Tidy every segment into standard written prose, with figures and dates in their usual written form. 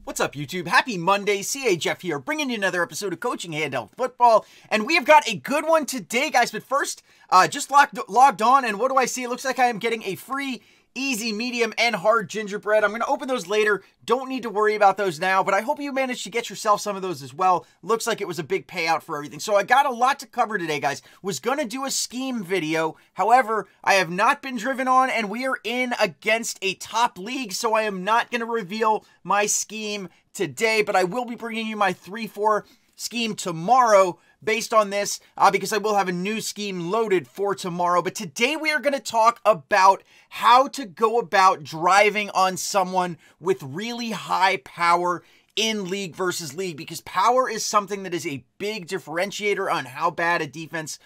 What's up, YouTube? Happy Monday. CA Jeff here, bringing you another episode of Coaching Handheld Football. And we have got a good one today, guys. But first, just logged on, and what do I see? It looks like I am getting a free easy, medium, and hard gingerbread. I'm going to open those later. Don't need to worry about those now, but I hope you managed to get yourself some of those as well. Looks like it was a big payout for everything. So I got a lot to cover today, guys. Was going to do a scheme video. However, I have not been driven on, and we are in against a top league, so I am not going to reveal my scheme today, but I will be bringing you my 3-4 scheme tomorrow based on this, because I will have a new scheme loaded for tomorrow. But today we are going to talk about how to go about driving on someone with really high power in league versus league, because power is something that is a big differentiator on how bad a defense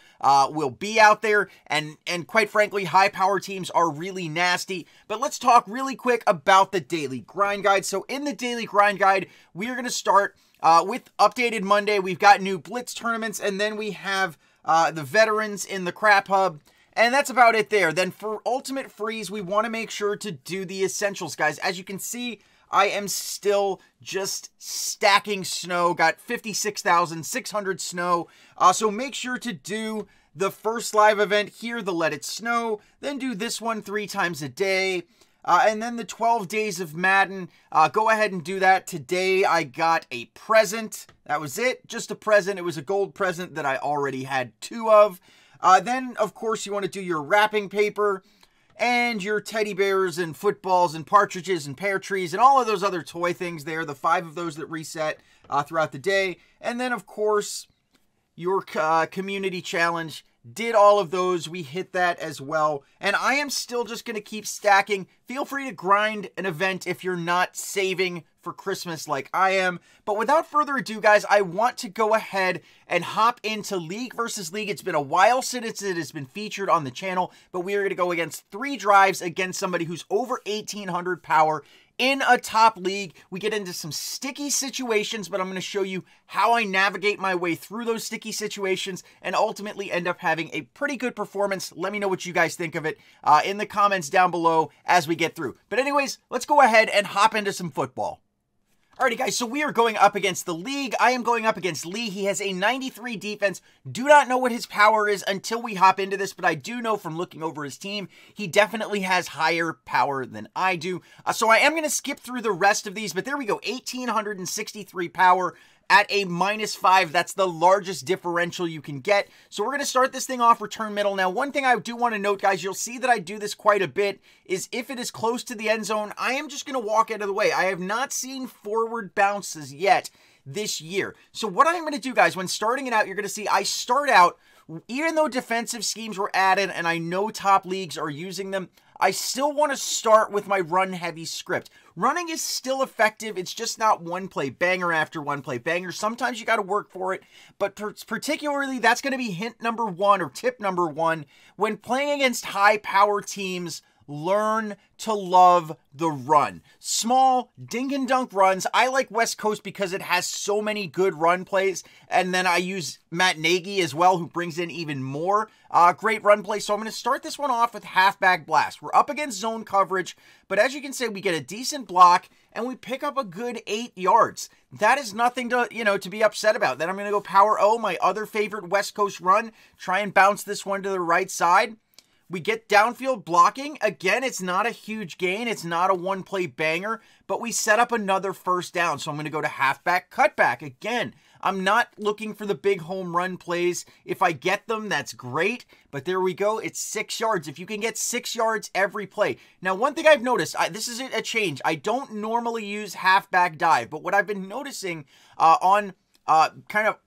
will be out there, and quite frankly, high power teams are really nasty. But let's talk really quick about the daily grind guide. So in the daily grind guide, we are going to start with Updated Monday. We've got new Blitz tournaments, and then we have the veterans in the Crap Hub, and that's about it there. Then for Ultimate Freeze, we want to make sure to do the essentials, guys. As you can see, I am still just stacking snow. Got 56,600 snow. So make sure to do the first live event here, the Let It Snow. Then do this one 3 times a day. And then the 12 days of Madden. Go ahead and do that. Today I got a present. That was it. Just a present. It was a gold present that I already had 2 of. Then, of course, you want to do your wrapping paper and your teddy bears and footballs and partridges and pear trees and all of those other toy things there. The 5 of those that reset throughout the day. And then, of course, your community challenge. Did all of those. We hit that as well. And I am still just going to keep stacking. Feel free to grind an event if you're not saving for Christmas like I am. But without further ado, guys, I want to go ahead and hop into League versus League. It's been a while since it has been featured on the channel, but we are going to go against 3 drives against somebody who's over 1,800 power in a top league. We get into some sticky situations, but I'm going to show you how I navigate my way through those sticky situations and ultimately end up having a pretty good performance. Let me know what you guys think of it in the comments down below as we get through. But anyways, let's go ahead and hop into some football. Alrighty, guys, so we are going up against the league. I am going up against Lee. He has a 93 defense. Do not know what his power is until we hop into this, but I do know from looking over his team, he definitely has higher power than I do. So I am going to skip through the rest of these, but there we go, 1,863 power. At a -5, that's the largest differential you can get. So we're going to start this thing off return middle. Now, one thing I do want to note, guys, you'll see that I do this quite a bit, is if it is close to the end zone, I am just going to walk out of the way. I have not seen forward bounces yet this year. So what I'm going to do, guys, when starting it out, you're going to see I start out, even though defensive schemes were added and I know top leagues are using them, I still want to start with my run-heavy script. Running is still effective. It's just not one play banger after one play banger. Sometimes you got to work for it, but particularly that's going to be hint number 1 or tip number 1. When playing against high-power teams, learn to love the run. Small, dink and dunk runs. I like West Coast because it has so many good run plays. And then I use Matt Nagy as well, who brings in even more great run plays. So I'm going to start this one off with halfback blast. We're up against zone coverage, but as you can see, we get a decent block and we pick up a good 8 yards. That is nothing to, to be upset about. Then I'm going to go power O, my other favorite West Coast run. Try and bounce this one to the right side. We get downfield blocking. Again, it's not a huge gain. It's not a one-play banger, but we set up another first down. So I'm going to go to halfback cutback. Again, I'm not looking for the big home run plays. If I get them, that's great. But there we go. It's 6 yards. If you can get 6 yards every play. Now, one thing I've noticed, this is a change. I don't normally use halfback dive, but what I've been noticing on kind of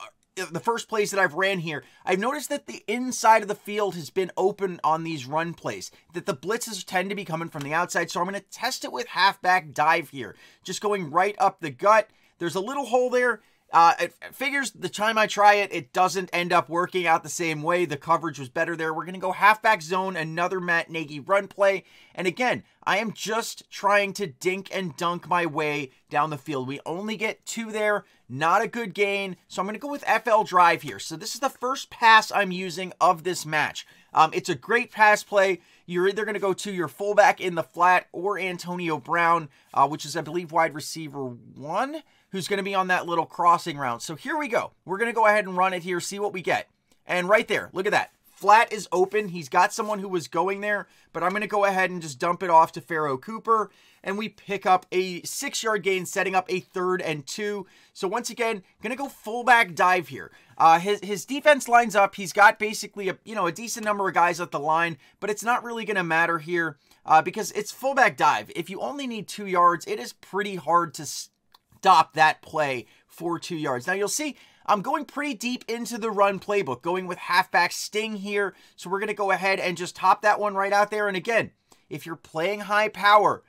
the first plays that I've ran here, I've noticed that the inside of the field has been open on these run plays, that the blitzes tend to be coming from the outside. So I'm going to test it with halfback dive here, just going right up the gut. There's a little hole there. It figures the time I try it, it doesn't end up working out the same way. The coverage was better there. We're going to go halfback zone, another Matt Nagy run play. And again, I am just trying to dink and dunk my way down the field. We only get 2 there, not a good gain. So I'm going to go with FL drive here. So this is the first pass I'm using of this match. It's a great pass play. You're either going to go to your fullback in the flat or Antonio Brown, which is, I believe, wide receiver 1, who's going to be on that little crossing route. So here we go. We're going to go ahead and run it here, see what we get. And right there, look at that. Flat is open. He's got someone who was going there, but I'm going to go ahead and just dump it off to Pharaoh Cooper, and we pick up a 6-yard gain, setting up a 3rd and 2. So once again, going to go fullback dive here. His defense lines up. He's got basically a decent number of guys at the line, but it's not really going to matter here because it's fullback dive. If you only need 2 yards, it is pretty hard to stop that play for 2 yards. Now you'll see I'm going pretty deep into the run playbook, going with halfback sting here. So we're going to go ahead and just hop that one right out there. And again, if you're playing high power,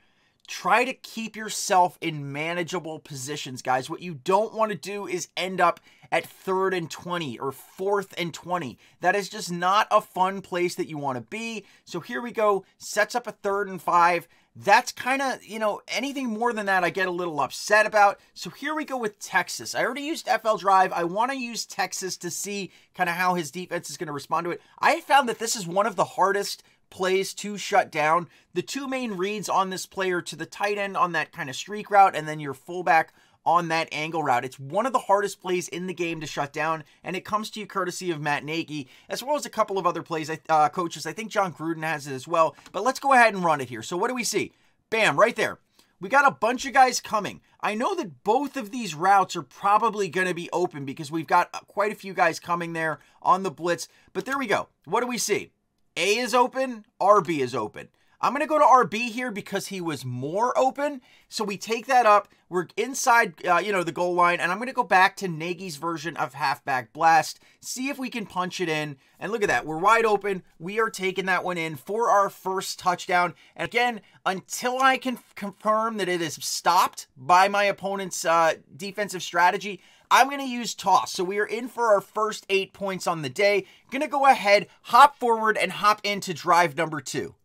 try to keep yourself in manageable positions, guys. What you don't want to do is end up at 3rd and 20 or 4th and 20. That is just not a fun place that you want to be. So here we go. Sets up a 3rd and 5. That's kind of, anything more than that I get a little upset about. So here we go with Texas. I already used FL Drive. I want to use Texas to see kind of how his defense is going to respond to it. I found that this is one of the hardest plays to shut down. The 2 main reads on this player to the tight end on that kind of streak route, and then your fullback on that angle route. It's one of the hardest plays in the game to shut down, and it comes to you courtesy of Matt Nagy, as well as a couple of other plays, coaches. I think John Gruden has it as well, but let's go ahead and run it here. So what do we see? Bam, right there. We got a bunch of guys coming. I know that both of these routes are probably going to be open because we've got quite a few guys coming there on the blitz, but there we go. What do we see? A is open, RB is open. I'm going to go to RB here because he was more open. So we take that up. We're inside, the goal line. And I'm going to go back to Nagy's version of halfback blast. See if we can punch it in. And look at that. We're wide open. We are taking that one in for our first touchdown. And again, until I can confirm that it is stopped by my opponent's defensive strategy, I'm going to use toss. So we are in for our first 8 points on the day. Going to go ahead, hop forward, and hop into drive number 2.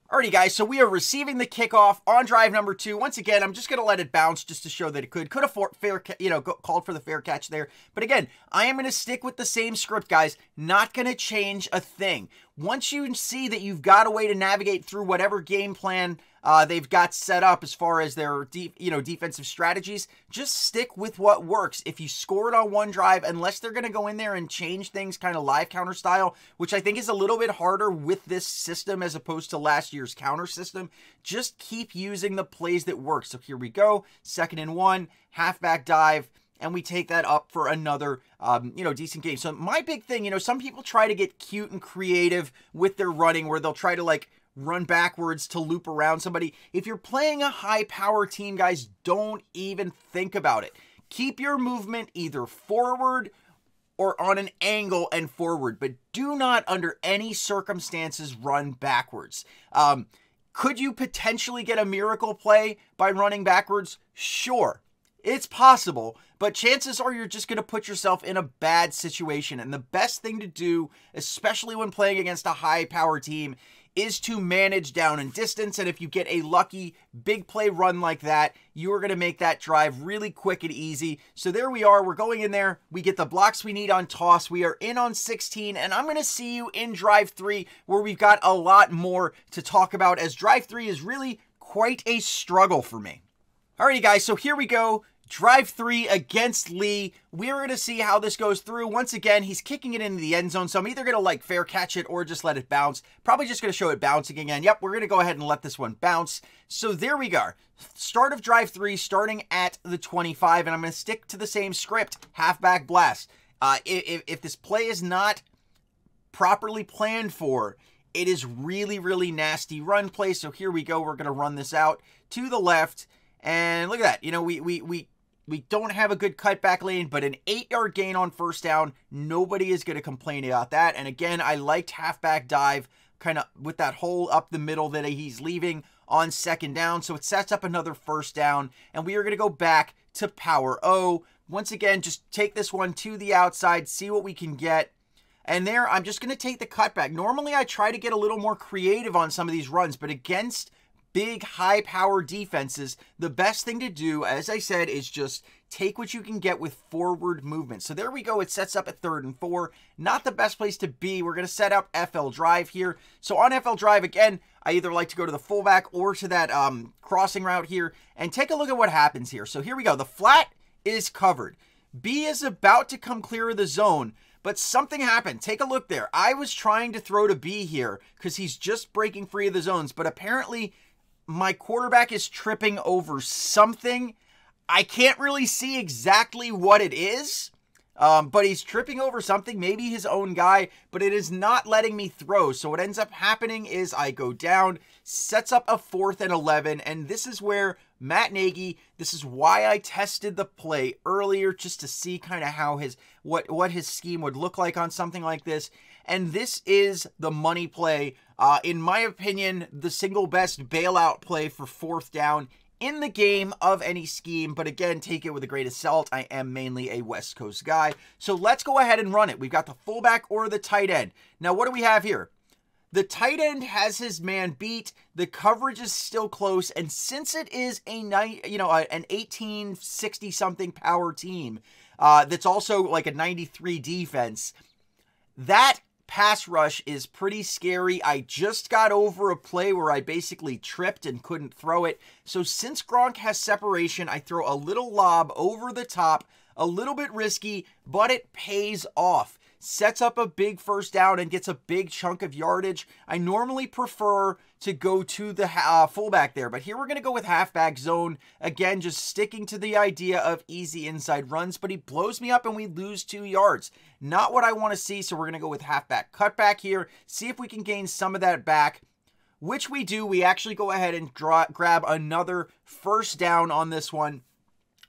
Alrighty, guys, so we are receiving the kickoff on drive number 2. Once again, I'm just going to let it bounce just to show that it could have called for the fair catch there. But again, I am going to stick with the same script, guys. Not going to change a thing. Once you see that you've got a way to navigate through whatever game plan they've got set up as far as their defensive strategies, just stick with what works. If you score it on one drive, unless they're going to go in there and change things kind of live counter style, which I think is a little bit harder with this system as opposed to last year's counter system, just keep using the plays that work. So here we go, 2nd and 1, halfback dive, and we take that up for another, decent game. So my big thing, some people try to get cute and creative with their running where they'll try to run backwards to loop around somebody. If you're playing a high power team, guys, don't even think about it. Keep your movement either forward or on an angle and forward, but do not under any circumstances run backwards. Could you potentially get a miracle play by running backwards? Sure. It's possible, but chances are you're just going to put yourself in a bad situation. And the best thing to do, especially when playing against a high power team, is to manage down and distance. And if you get a lucky big play run like that, you are going to make that drive really quick and easy. So there we are. We're going in there. We get the blocks we need on toss. We are in on 16, and I'm going to see you in drive 3 where we've got a lot more to talk about, as drive 3 is really quite a struggle for me. Alrighty, guys, so here we go. Drive 3 against Lee. We're going to see how this goes through. Once again, he's kicking it into the end zone, so I'm either going to fair catch it or just let it bounce. Probably just going to show it bouncing again. Yep, we're going to go ahead and let this one bounce. So there we go. Start of drive 3, starting at the 25, and I'm going to stick to the same script, halfback blast. If this play is not properly planned for, it is really, really nasty run play. So here we go. We're going to run this out to the left. And look at that. We don't have a good cutback lane, but an 8-yard gain on first down. Nobody is going to complain about that. And again, I liked halfback dive kind of with that hole up the middle that he's leaving on 2nd down. So it sets up another first down. And we are going to go back to power O. Once again, just take this one to the outside, see what we can get. And there, I'm just going to take the cutback. Normally, I try to get a little more creative on some of these runs, but against big, high-power defenses, the best thing to do, as I said, is just take what you can get with forward movement. So there we go. It sets up at 3rd and 4. Not the best place to be. We're going to set up FL Drive here. So on FL Drive, again, I either like to go to the fullback or to that crossing route here. And take a look at what happens here. So here we go. The flat is covered. B is about to come clear of the zone, but something happened. Take a look there. I was trying to throw to B here because he's just breaking free of the zones, but apparently my quarterback is tripping over something. I can't really see exactly what it is, but he's tripping over something, maybe his own guy, but it is not letting me throw. So what ends up happening is I go down, sets up a 4th and 11, and this is where Matt Nagy, this is why I tested the play earlier, just to see kind of how what his scheme would look like on something like this. And this is the money play. In my opinion, the single best bailout play for 4th down in the game of any scheme. But again, take it with a grain of salt. I am mainly a West Coast guy. So let's go ahead and run it. We've got the fullback or the tight end. Now, what do we have here? The tight end has his man beat. The coverage is still close. And since it is an 1860-something power team that's also like a 93 defense, that pass rush is pretty scary. I just got over a play where I basically tripped and couldn't throw it. So since Gronk has separation, I throw a little lob over the top, a little bit risky, but it pays off. Sets up a big 1st down and gets a big chunk of yardage. I normally prefer to go to the fullback there, but here we're going to go with halfback zone. Again, just sticking to the idea of easy inside runs, but he blows me up and we lose 2 yards. Not what I want to see, so we're going to go with halfback cutback here, see if we can gain some of that back, which we do. We actually go ahead and grab another 1st down on this one.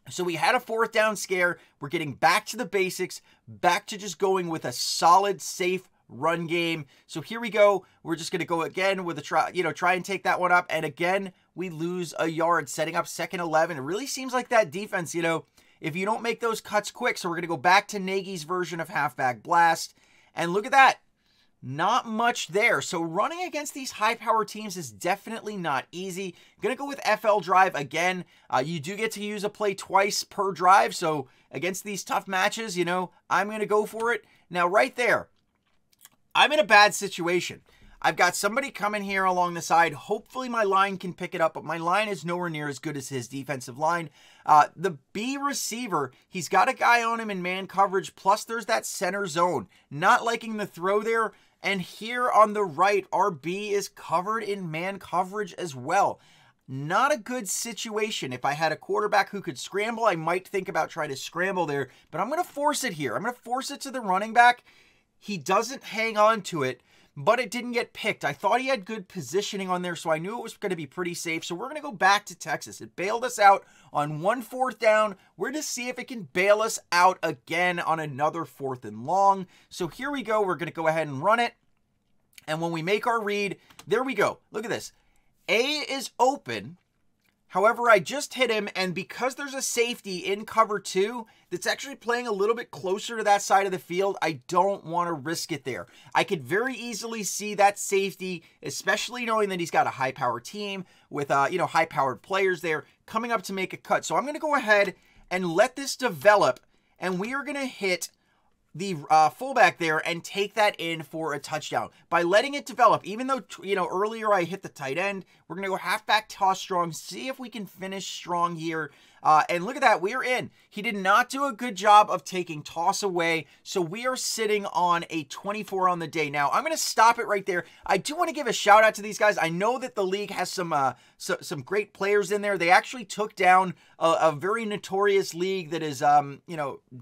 So we had a 4th down scare. We're getting back to the basics, back to just going with a solid, safe run game. So here we go. We're just going to go again with a try and take that one up. And again, we lose a yard, setting up 2nd 11. It really seems like that defense, if you don't make those cuts quick. So we're going to go back to Nagy's version of halfback blast. And look at that. Not much there. So running against these high-power teams is definitely not easy. Going to go with FL Drive again. You do get to use a play twice per drive. So against these tough matches, I'm going to go for it. Now, right there, I'm in a bad situation. I've got somebody coming here along the side. Hopefully my line can pick it up, but my line is nowhere near as good as his defensive line. The B receiver, he's got a guy on him in man coverage, plus there's that center zone. Not liking the throw there. And here on the right, our B is covered in man coverage as well. Not a good situation. If I had a quarterback who could scramble, I might think about trying to scramble there. But I'm going to force it here. I'm going to force it to the running back. He doesn't hang on to it, but it didn't get picked. I thought he had good positioning on there, so I knew it was going to be pretty safe. So we're going to go back to Texas. It bailed us out on 1 4th down. We're going to see if it can bail us out again on another 4th and long. So here we go. We're going to go ahead and run it. And when we make our read, there we go. Look at this. A is open. However, I just hit him, and because there's a safety in cover 2 that's actually playing a little bit closer to that side of the field, I don't want to risk it there. I could very easily see that safety, especially knowing that he's got a high-powered team with, high-powered players there coming up to make a cut. So I'm going to go ahead and let this develop, and we are going to hit the fullback there and take that in for a touchdown. By letting it develop, even though, earlier I hit the tight end, we're going to go halfback toss strong, see if we can finish strong here. And look at that, we are in. He did not do a good job of taking toss away, so we are sitting on a 24 on the day. Now, I'm going to stop it right there. I do want to give a shout out to these guys. I know that the league has some great players in there. They actually took down a very notorious league that is,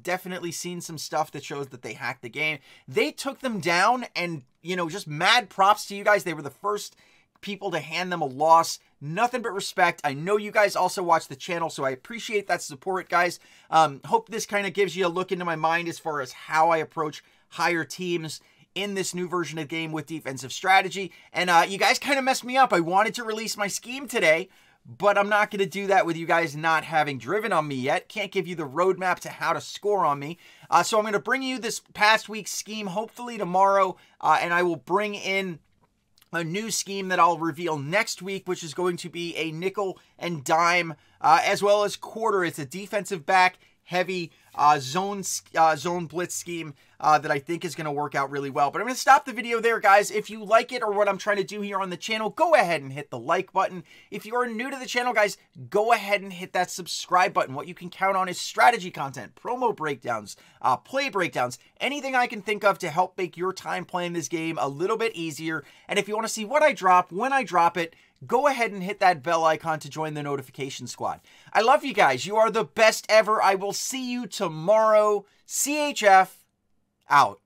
definitely seen some stuff that shows that they hacked the game. They took them down, and, just mad props to you guys. They were the first people to hand them a loss. Nothing but respect. I know you guys also watch the channel, so I appreciate that support, guys. Hope this kind of gives you a look into my mind as far as how I approach higher teams in this new version of the game with defensive strategy. And you guys kind of messed me up. I wanted to release my scheme today, but I'm not going to do that with you guys not having driven on me yet. Can't give you the roadmap to how to score on me. So I'm going to bring you this past week's scheme, hopefully tomorrow, and I will bring in a new scheme that I'll reveal next week, which is going to be a nickel and dime, as well as quarter. It's a defensive back heavy zone blitz scheme that I think is going to work out really well. But I'm going to stop the video there, guys. If you like it or what I'm trying to do here on the channel, go ahead and hit the like button. If you are new to the channel, guys, go ahead and hit that subscribe button. What you can count on is strategy content, promo breakdowns, play breakdowns, anything I can think of to help make your time playing this game a little bit easier. And if you want to see what I drop, when I drop it, go ahead and hit that bell icon to join the notification squad. I love you guys. You are the best ever. I will see you tomorrow. CHF out.